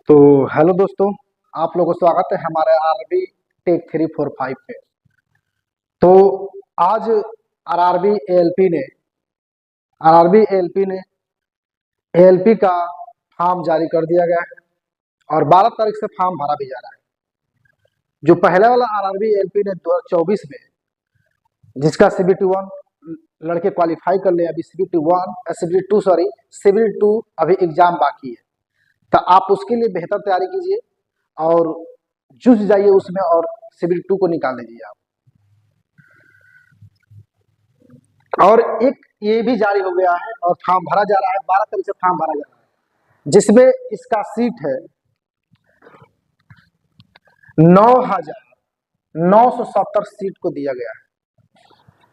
तो हेलो दोस्तों, आप लोगों को स्वागत है हमारे आरआरबी टेक 345 पे। तो आज आरआरबी एएलपी ने एएलपी का फॉर्म जारी कर दिया गया है और 12 तारीख से फॉर्म भरा भी जा रहा है। जो पहले वाला आरआरबी एएलपी ने 2024 में जिसका CBT1 लड़के क्वालिफाई कर ले, अभी CBT2 अभी एग्जाम बाकी है। तो आप उसके लिए बेहतर तैयारी कीजिए और जुट जाइए उसमें और CBT2 को निकाल लीजिए आप। और एक ये भी जारी हो गया है और फॉर्म भरा जा रहा है, 12 तारीख से फॉर्म भरा जा रहा है, जिसमें इसका सीट है 9,970 सीट को दिया गया है।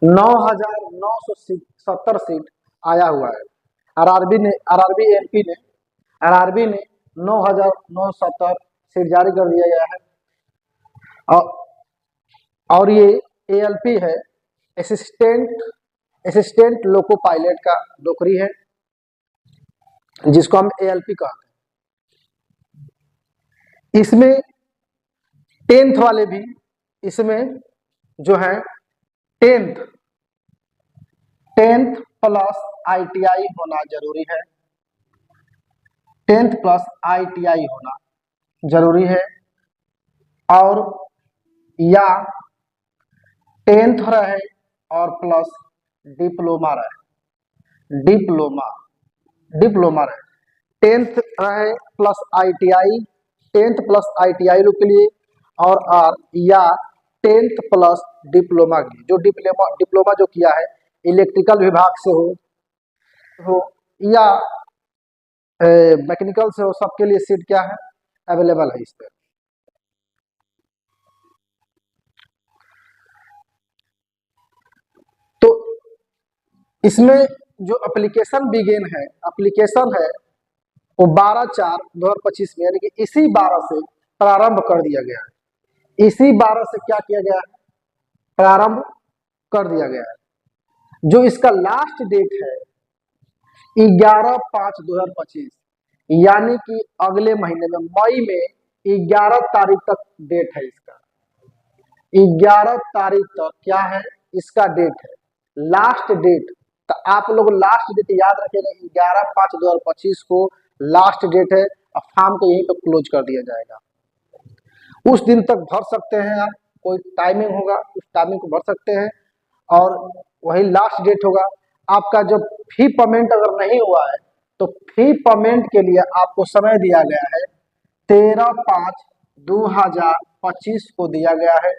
9,970 सीट आया हुआ है। आरआरबी ने 9,970 सीट जारी कर दिया गया है। और ये एएलपी है, असिस्टेंट लोको पायलट का नौकरी है, जिसको हम एएलपी कहते हैं। इसमें 10th वाले भी इसमें जो है 10th प्लस ITI होना जरूरी है। 10th प्लस ITI होना जरूरी है और या 10th रहे और प्लस डिप्लोमा रहे। 10th रहे plus ITI, 10th plus ITI लोग के लिए और या 10th प्लस डिप्लोमा के लिए। जो डिप्लोमा जो किया है इलेक्ट्रिकल विभाग से हो या मैकेनिकल से हो, सबके लिए सीट क्या है, अवेलेबल है इस पर। तो इसमें जो एप्लीकेशन है वो 12/4/2025 में, यानी कि इसी 12 से प्रारंभ कर दिया गया है। इसी 12 से क्या किया गया है, प्रारंभ कर दिया गया है। जो इसका लास्ट डेट है 11/5/2025, यानी कि अगले महीने में मई में 11 तारीख तक डेट है इसका। 11 तारीख तक क्या है इसका डेट है, लास्ट डेट। तो आप लोग लास्ट डेट याद रखेंगे, 11/5/2025 को लास्ट डेट है और फॉर्म को यहीं पर क्लोज कर दिया जाएगा। उस दिन तक भर सकते हैं आप, कोई टाइमिंग होगा उस टाइमिंग को भर सकते हैं और वही लास्ट डेट होगा। आपका जब फी पेमेंट अगर नहीं हुआ है तो फी पेमेंट के लिए आपको समय दिया गया है 13/5/2025 को दिया गया है।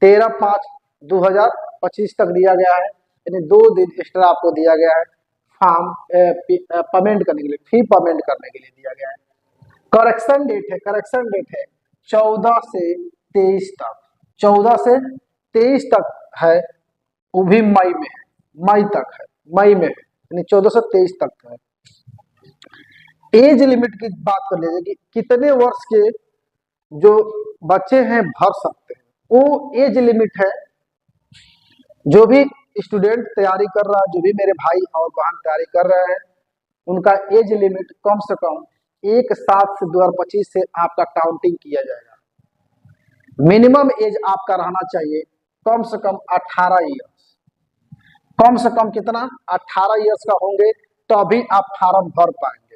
13/5/2025 तक दिया गया है, यानी 2 दिन एक्स्ट्रा आपको दिया गया है फॉर्म पेमेंट करने के लिए, फी पेमेंट करने के लिए दिया गया है। करेक्शन डेट है 14 से 23 तक, 14 से 23 तक है, वो भी मई में है, मई में है, यानी 14 से 23 तक है। एज लिमिट की बात कर लीजिए कि कितने वर्ष के जो बच्चे हैं भर सकते हैं, वो एज लिमिट है। जो भी स्टूडेंट तैयारी कर रहा है, जो भी मेरे भाई और बहन तैयारी कर रहे हैं, उनका एज लिमिट कम से कम 1/7/2025 से आपका काउंटिंग किया जाएगा। मिनिमम एज आपका रहना चाहिए कम से कम 18 ईयर्स। कम से कम कितना, 18 ईयर्स का होंगे तभी आप फार्म भर पाएंगे,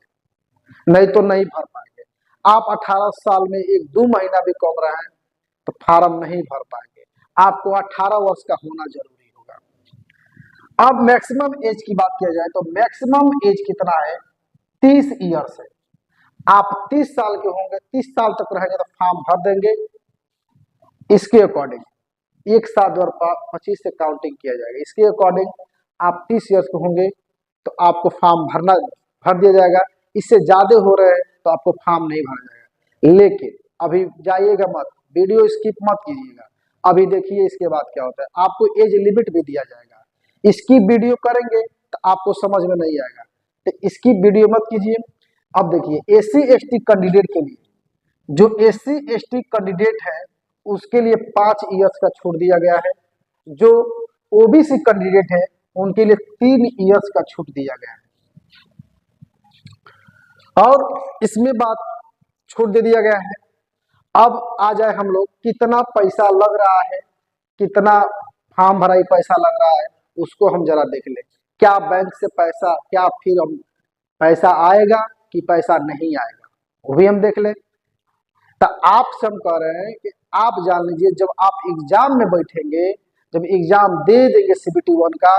नहीं तो नहीं भर पाएंगे। आप 18 साल में 1-2 महीना भी कम रहे हैं तो फार्म नहीं भर पाएंगे। आपको 18 वर्ष का होना जरूरी होगा। अब मैक्सिमम एज की बात किया जाए तो मैक्सिमम एज कितना है, 30 ईयर्स है। आप 30 साल के होंगे, 30 साल तक रहेंगे तो फॉर्म भर देंगे। इसके अकॉर्डिंग 1/7/2025 से काउंटिंग किया जाएगा। इसके अकॉर्डिंग आप 30 ईयर्स के होंगे तो आपको फॉर्म भर दिया जाएगा। इससे ज्यादा हो रहे हैं तो आपको फॉर्म नहीं भरा जाएगा। लेकिन अभी जाइएगा मत, वीडियो स्किप मत कीजिएगा, अभी देखिए इसके बाद क्या होता है। आपको एज लिमिट भी दिया जाएगा। इसकी वीडियो करेंगे तो आपको समझ में नहीं आएगा, तो इसकी वीडियो मत कीजिए। अब देखिए SC/ST कैंडिडेट के लिए, जो SC/ST कैंडिडेट है उसके लिए 5 ईयर्स का छूट दिया गया है। जो OBC कैंडिडेट है उनके लिए 3 ईयर्स का छूट दिया गया है। और इसमें बात छूट दे दिया गया है। अब आ जाए हम लोग कितना पैसा लग रहा है, कितना फॉर्म भराई पैसा लग रहा है, उसको हम जरा देख लें। क्या बैंक से पैसा, क्या फिर हम पैसा आएगा कि पैसा नहीं आएगा, वो भी हम देख लें। तो आपसे हम कह रहे हैं कि आप जान लीजिए, जब आप एग्जाम में बैठेंगे, जब एग्जाम दे देंगे CBT 1 का,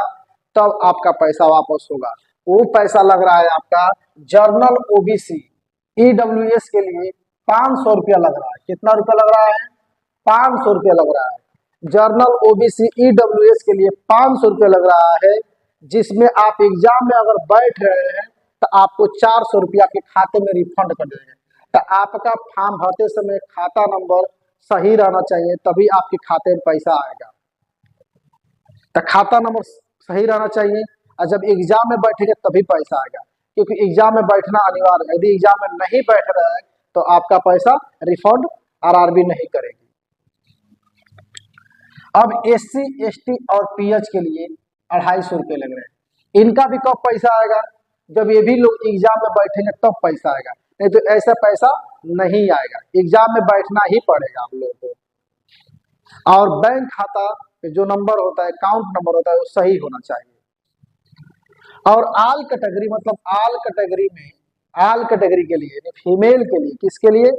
तब आपका पैसा वापस होगा। वो पैसा लग रहा है आपका जर्नल OBC EWS के लिए 500 रुपया लग रहा है। कितना रुपया लग रहा है? 500 रुपया लग रहा है। जर्नल OBC EWS के लिए 500 रुपया लग रहा है, जिसमें आप एग्जाम में अगर बैठ रहे हैं तो आपको 400 रुपया के खाते में रिफंड कर देंगे। तो आपका फॉर्म भरते समय खाता नंबर सही रहना चाहिए, तभी आपके खाते में पैसा आएगा। तो खाता नंबर सही रहना चाहिए, और जब एग्जाम में बैठेंगे तभी पैसा आएगा, क्योंकि एग्जाम में बैठना अनिवार्य है। यदि एग्जाम में नहीं बैठ रहा है तो आपका पैसा रिफंड RRB नहीं करेगी। अब SC ST और PH के लिए 250 रुपये लग रहे हैं। इनका भी कब पैसा आएगा? जब ये भी लोग एग्जाम में बैठेंगे तब पैसा आएगा, नहीं तो ऐसा पैसा नहीं आएगा। एग्जाम में बैठना ही पड़ेगा आप लोगों को। और बैंक खाता जो नंबर होता है, अकाउंट नंबर होता है, वो सही होना चाहिए। और आल कैटेगरी, मतलब आल कैटेगरी में, आल कैटेगरी के लिए, फीमेल के लिए, किसके लिए?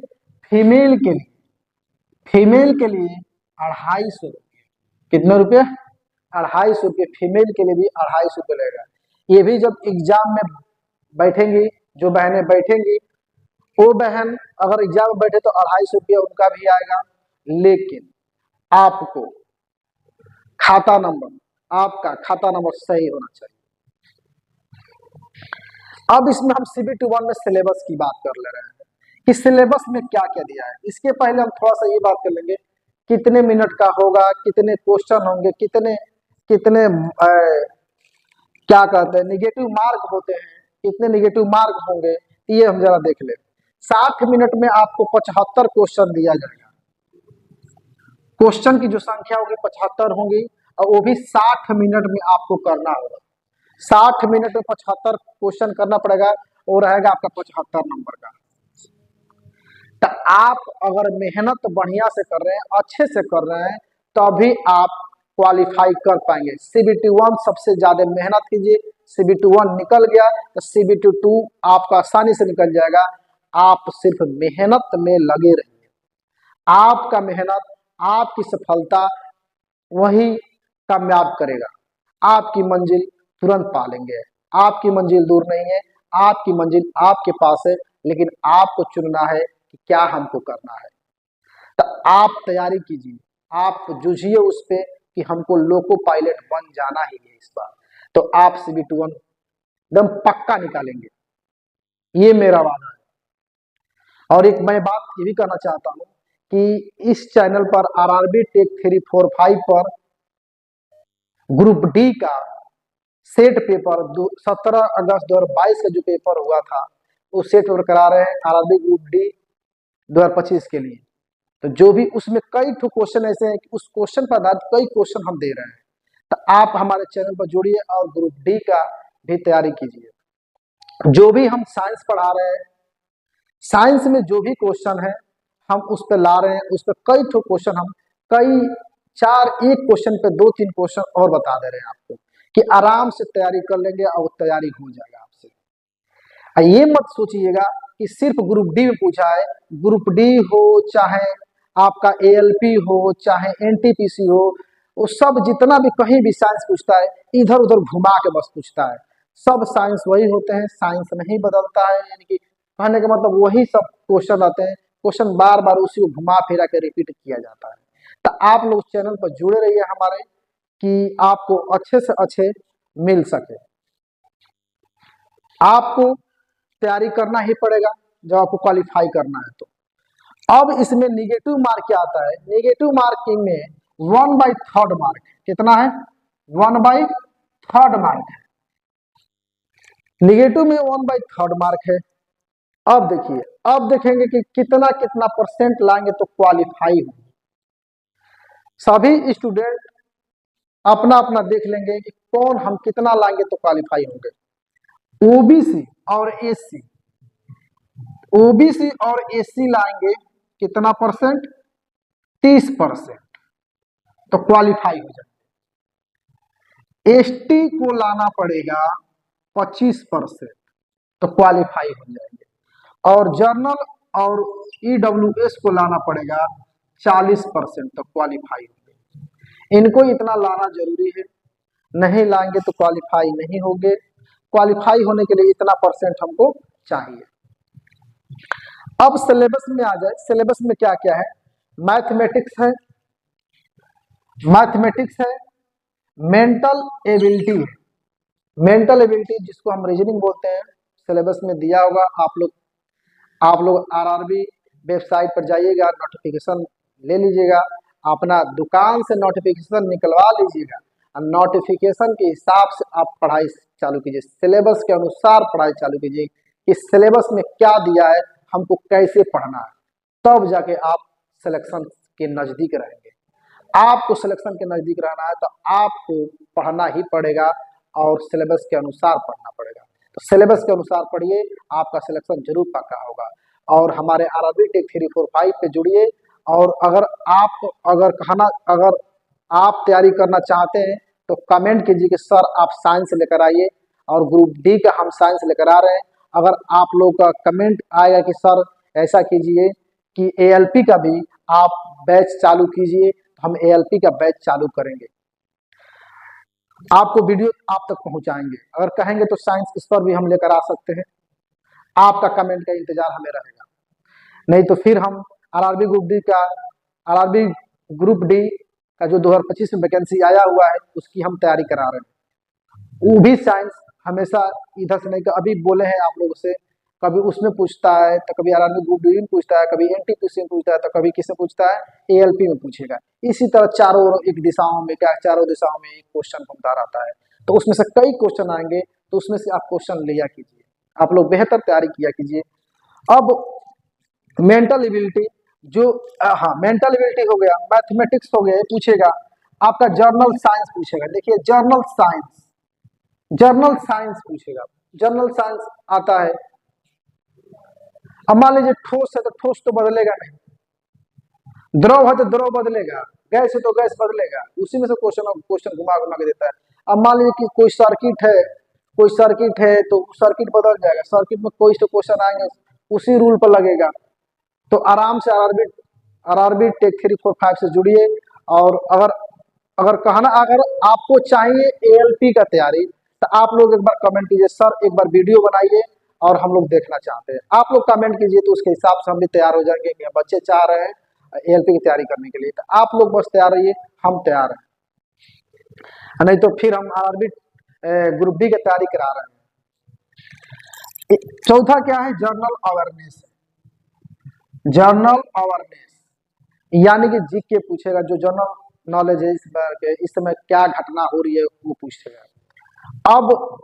फीमेल के लिए, फीमेल के लिए 250 रुपये। कितने रुपये? 250 रुपये। फीमेल के लिए भी 250 रुपये लगेगा। ये भी जब एग्जाम में बैठेंगी, जो बहनें बैठेंगी, वो बहन अगर एग्जाम में बैठे तो 250 रुपया उनका भी आएगा। लेकिन आपको खाता नंबर, आपका खाता नंबर सही होना चाहिए। अब इसमें हम CBT 1 में सिलेबस की बात कर ले रहे हैं कि सिलेबस में क्या क्या दिया है। इसके पहले हम थोड़ा सा ये बात कर लेंगे, कितने मिनट का होगा, कितने क्वेश्चन होंगे, कितने कितने क्या कहते हैं निगेटिव मार्क होते हैं, कितने निगेटिव मार्क होंगे, ये हम जरा देख ले। 60 मिनट में आपको 75 क्वेश्चन दिया जाएगा। क्वेश्चन की जो संख्या होगी 75 होंगी, और वो भी 60 मिनट में आपको करना होगा। 60 मिनट में 75 क्वेश्चन करना पड़ेगा, वो रहेगा आपका 75 नंबर का। तो आप अगर मेहनत बढ़िया से कर रहे हैं, अच्छे से कर रहे हैं, तभी आप क्वालिफाई कर पाएंगे। CBT 1 सबसे ज्यादा मेहनत कीजिए। CBT 1 निकल गया तो CBT 2 आपका आसानी से निकल जाएगा। आप सिर्फ मेहनत में लगे रहिए। आपका मेहनत, आपकी सफलता वही कामयाब करेगा। आपकी मंजिल तुरंत पा लेंगे। आपकी मंजिल दूर नहीं है, आपकी मंजिल आपके पास है, लेकिन आपको चुनना है कि क्या हमको करना है। तो आप तैयारी कीजिए, आप जूझिए उस पे कि हमको लोको पायलट बन जाना ही है इस बार। तो आप CBT 1 एकदम पक्का निकालेंगे, ये मेरा वादा है। और एक मैं बात ये भी कहना चाहता हूँ कि इस चैनल पर RRB टेक 345 पर ग्रुप D का सेट पेपर 17 अगस्त 2022 का जो पेपर हुआ था, वो सेट पेपर करा रहे हैं RRB ग्रुप D 2025 के लिए। तो जो भी उसमें कई ठो क्वेश्चन ऐसे हैं कि उस क्वेश्चन पर आधारित कई क्वेश्चन हम दे रहे हैं। तो आप हमारे चैनल पर जुड़िए और ग्रुप D का भी तैयारी कीजिए। जो भी हम साइंस पढ़ा रहे हैं, साइंस में जो भी क्वेश्चन है हम उस पर ला रहे हैं। उस पर कई ठो क्वेश्चन हम कई चार, एक क्वेश्चन पे 2-3 क्वेश्चन और बता दे रहे हैं आपको, कि आराम से तैयारी कर लेंगे और तैयारी हो जाएगा आपसे। ये मत सोचिएगा कि सिर्फ ग्रुप D में पूछा है। ग्रुप D हो, चाहे आपका ALP हो, चाहे NTPC हो, वो सब जितना भी कहीं भी साइंस पूछता है, इधर उधर घुमा के बस पूछता है। सब साइंस वही होते हैं, साइंस नहीं बदलता है। यानी कि कहने का मतलब वही सब क्वेश्चन आते हैं, क्वेश्चन बार बार उसी को घुमा फिरा के रिपीट किया जाता है। तो आप लोग चैनल पर जुड़े रहिए हमारे, कि आपको अच्छे से अच्छे मिल सके। आपको तैयारी करना ही पड़ेगा जब आपको क्वालिफाई करना है। तो अब इसमें निगेटिव मार्क क्या आता है? निगेटिव मार्किंग में 1/3 मार्क। कितना है? 1/3 मार्क है। निगेटिव में 1/3 मार्क है। अब देखिए, अब देखेंगे कि कितना कितना परसेंट लाएंगे तो क्वालिफाई होंगे। सभी स्टूडेंट अपना अपना देख लेंगे कि कौन हम कितना लाएंगे तो क्वालिफाई होंगे। OBC और SC, ओबीसी और एससी लाएंगे कितना परसेंट, 30%, तो क्वालिफाई हो जाएंगे। एसटी को लाना पड़ेगा 25%, तो क्वालिफाई हो जाएंगे। और जर्नल और ईडब्ल्यूएस को लाना पड़ेगा 40%, तो क्वालिफाई होंगे। इनको इतना लाना जरूरी है, नहीं लाएंगे तो क्वालिफाई नहीं होंगे। क्वालिफाई होने के लिए इतना परसेंट हमको चाहिए। अब सिलेबस में आ जाए, सिलेबस में क्या क्या है, मैथमेटिक्स है, मैथमेटिक्स है, मेंटल एबिलिटी है, मेंटल एबिलिटी जिसको हम रीजनिंग बोलते हैं, सिलेबस में दिया होगा। आप लोग आरआरबी वेबसाइट पर जाइएगा, नोटिफिकेशन ले लीजिएगा, अपना दुकान से नोटिफिकेशन निकलवा लीजिएगा और नोटिफिकेशन के हिसाब से आप पढ़ाई चालू कीजिए, सिलेबस के अनुसार पढ़ाई चालू कीजिए। इस सिलेबस में क्या दिया है, हमको कैसे पढ़ना है, तब जाके आप सिलेक्शन के नजदीक रहेंगे। आपको सिलेक्शन के नजदीक रहना है तो आपको पढ़ना ही पड़ेगा और सिलेबस के अनुसार पढ़ना पड़ेगा। तो सिलेबस के अनुसार पढ़िए, आपका सिलेक्शन जरूर पक्का होगा। और हमारे आरआरबी टेक 345 पे जुड़िए। और अगर आप तैयारी करना चाहते हैं तो कमेंट कीजिए कि सर आप साइंस लेकर आइए, और ग्रुप डी का हम साइंस लेकर आ रहे हैं। अगर आप लोग का कमेंट आएगा कि सर ऐसा कीजिए कि एएलपी का भी आप बैच चालू कीजिए, तो हम एएलपी का बैच चालू करेंगे, आपको वीडियो आप तक पहुंचाएंगे। अगर कहेंगे तो साइंस इस पर भी हम लेकर आ सकते हैं। आपका कमेंट का इंतजार हमें रहेगा, नहीं तो फिर हम आरआरबी ग्रुप डी का जो 2025 में वैकेंसी आया हुआ है उसकी हम तैयारी करा रहे हैं। वो भी साइंस हमेशा इधर से नहीं, तो अभी बोले हैं आप लोगों से, कभी उसमें पूछता है तो कभी आरआरबी ग्रुप डी में पूछता है, कभी एनटीपीसी में पूछता है, तो कभी किससे पूछता है, एएलपी में पूछेगा। इसी तरह चारों एक दिशाओं में एक क्वेश्चन घूमता रहता है, तो उसमें से कई क्वेश्चन आएंगे, तो उसमें से आप क्वेश्चन लिया कीजिए, आप लोग बेहतर तैयारी किया कीजिए। अब मेंटल एबिलिटी, जो हाँ मेंटल एबिलिटी हो गया, मैथमेटिक्स हो गया, पूछेगा आपका जर्नल साइंस पूछेगा। देखिए जर्नल साइंस पूछेगा, जर्नल साइंस आता है। अब मान लीजिए ठोस है तो ठोस तो बदलेगा नहीं, द्रव है तो द्रव बदलेगा, गैस है तो गैस बदलेगा, उसी में से क्वेश्चन घुमा घुमा के देता है। अब मान लीजिए कि कोई सर्किट है तो सर्किट बदल जाएगा, सर्किट में कोई तो क्वेश्चन आएंगे, उसी रूल पर लगेगा। तो आराम से आरआरबी टेक 345 से जुड़िए। और अगर आपको चाहिए एएलपी का तैयारी, तो आप लोग एक बार कमेंट कीजिए, सर एक बार वीडियो बनाइए और हम लोग देखना चाहते हैं। आप लोग कमेंट कीजिए तो उसके हिसाब से हम भी तैयार हो जाएंगे कि बच्चे चाह रहे हैं एएलपी की तैयारी करने के लिए, तो आप लोग बस तैयार रहिए, हम तैयार हैं। नहीं तो फिर हम आरआरबी ग्रुप बी की तैयारी करा रहे हैं। चौथा क्या है, जर्नल अवेयरनेस। जर्नल अवेयरनेस यानी कि जीके पूछेगा, जो जनरल नॉलेज है इस समय क्या घटना हो रही है वो पूछेगा। अब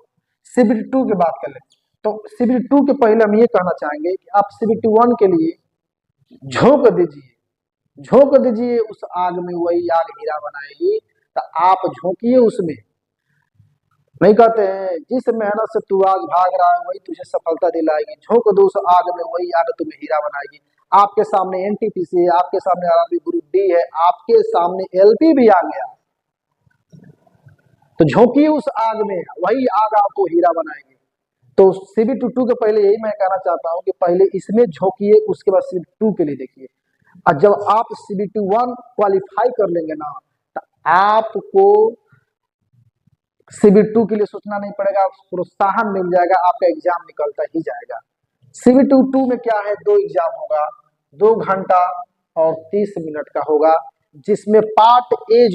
सीबीटी 2 की बात कर ले, तो सीबीटी 2 के पहले हम ये कहना चाहेंगे कि आप सीबीटी 1 के लिए झोंक दीजिए उस आग में, वही आग हीरा बनाएगी, तो आप झोंकिए उसमें। नहीं कहते हैं जिस मेहनत से तू आज भाग रहा है वही तुझे सफलता दिलाएगी, झोंक दो उस आग में, वही आग तुम्हें हीरा बनाएगी। आपके सामने एनटीपीसी है, आपके सामने आरआरबी ग्रुप डी है, आपके सामने एलपी भी आ गया, तो झोंकिए उस आग में, वही आग आपको हीरा बनाएगी। तो सीबीटी 2 के पहले यही मैं कहना चाहता हूं कि पहले इसमें झोंकिए, उसके बाद सीबीटी 2 के लिए देखिए। और जब आप सीबीटी 1 क्वालिफाई कर लेंगे ना, तो आपको सीबीटी 2 के लिए सोचना नहीं पड़ेगा, प्रोत्साहन मिल जाएगा, आपका एग्जाम निकलता ही जाएगा। सीबीटी 2 में क्या है, 2 एग्जाम होगा, 2 घंटा और 30 मिनट का होगा, जिसमें पार्ट ए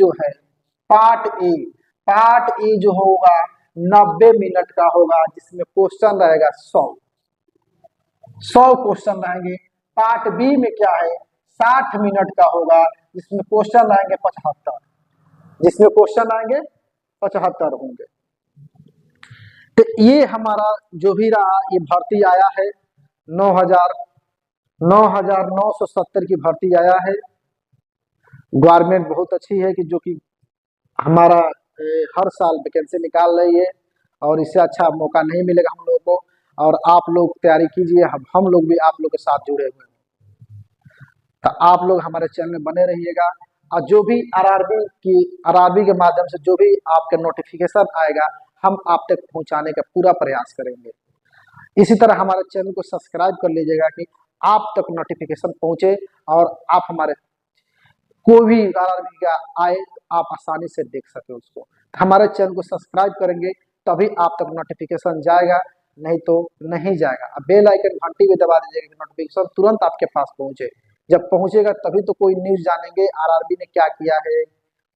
जो होगा 90 मिनट का होगा, जिसमें क्वेश्चन रहेगा 100 क्वेश्चन रहेंगे। पार्ट बी में क्या है, 60 मिनट का होगा, जिसमें क्वेश्चन आएंगे 75 होंगे। तो ये हमारा जो भी रहा, ये भर्ती आया है 9,970 की भर्ती आया है। गवर्नमेंट बहुत अच्छी है कि जो कि हमारा हर साल वैकेंसी निकाल रही है, और इससे अच्छा मौका नहीं मिलेगा हम लोगों को। और आप लोग तैयारी कीजिए, हम लोग भी आप लोग के साथ जुड़े हुए हैं। तो आप लोग हमारे चैनल में बने रहिएगा, और जो भी आरआरबी के माध्यम से जो भी आपके नोटिफिकेशन आएगा हम आप तक पहुंचाने का पूरा प्रयास करेंगे। इसी तरह हमारे चैनल को सब्सक्राइब कर लीजिएगा कि आप तक नोटिफिकेशन पहुंचे और आप हमारे कोई भी आरआरबी का आए आप आसानी से देख सके उसको। हमारे चैनल को सब्सक्राइब करेंगे तभी आप तक नोटिफिकेशन जाएगा, नहीं तो नहीं जाएगा। अब बेल आइकन घंटी भी दबा दीजिएगा कि नोटिफिकेशन तुरंत आपके पास पहुंचे। जब पहुंचेगा तभी तो कोई न्यूज जानेंगे आरआरबी ने क्या किया है,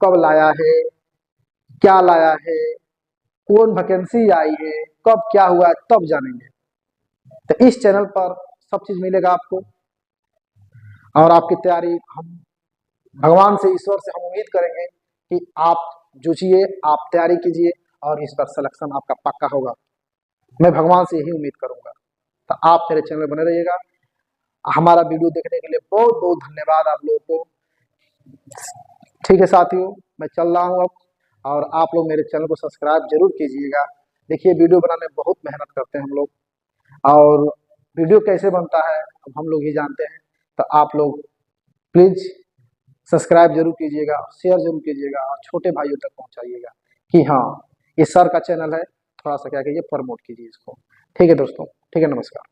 कब लाया है, क्या लाया है, कौन वैकेंसी आई है, कब क्या हुआ है, तब जानेंगे। तो इस चैनल पर सब चीज मिलेगा आपको, और आपकी तैयारी हम भगवान से, ईश्वर से हम उम्मीद करेंगे कि आप जुझिए, आप तैयारी कीजिए और इस बार सिलेक्शन आपका पक्का होगा। मैं भगवान से यही उम्मीद करूंगा। तो आप मेरे चैनल में बने रहिएगा। हमारा वीडियो देखने के लिए बहुत बहुत धन्यवाद आप लोगों को। ठीक है साथियों, मैं चल रहा हूँ अब, और आप लोग मेरे चैनल को सब्सक्राइब जरूर कीजिएगा। देखिए वीडियो बनाने में बहुत मेहनत करते हैं हम लोग, और वीडियो कैसे बनता है अब हम लोग ही जानते हैं। तो आप लोग प्लीज सब्सक्राइब जरूर कीजिएगा, शेयर जरूर कीजिएगा, और छोटे भाइयों तक पहुंचाइएगा कि हाँ ये सर का चैनल है, थोड़ा सा क्या कीजिए प्रमोट कीजिए इसको। ठीक है दोस्तों, ठीक है, नमस्कार।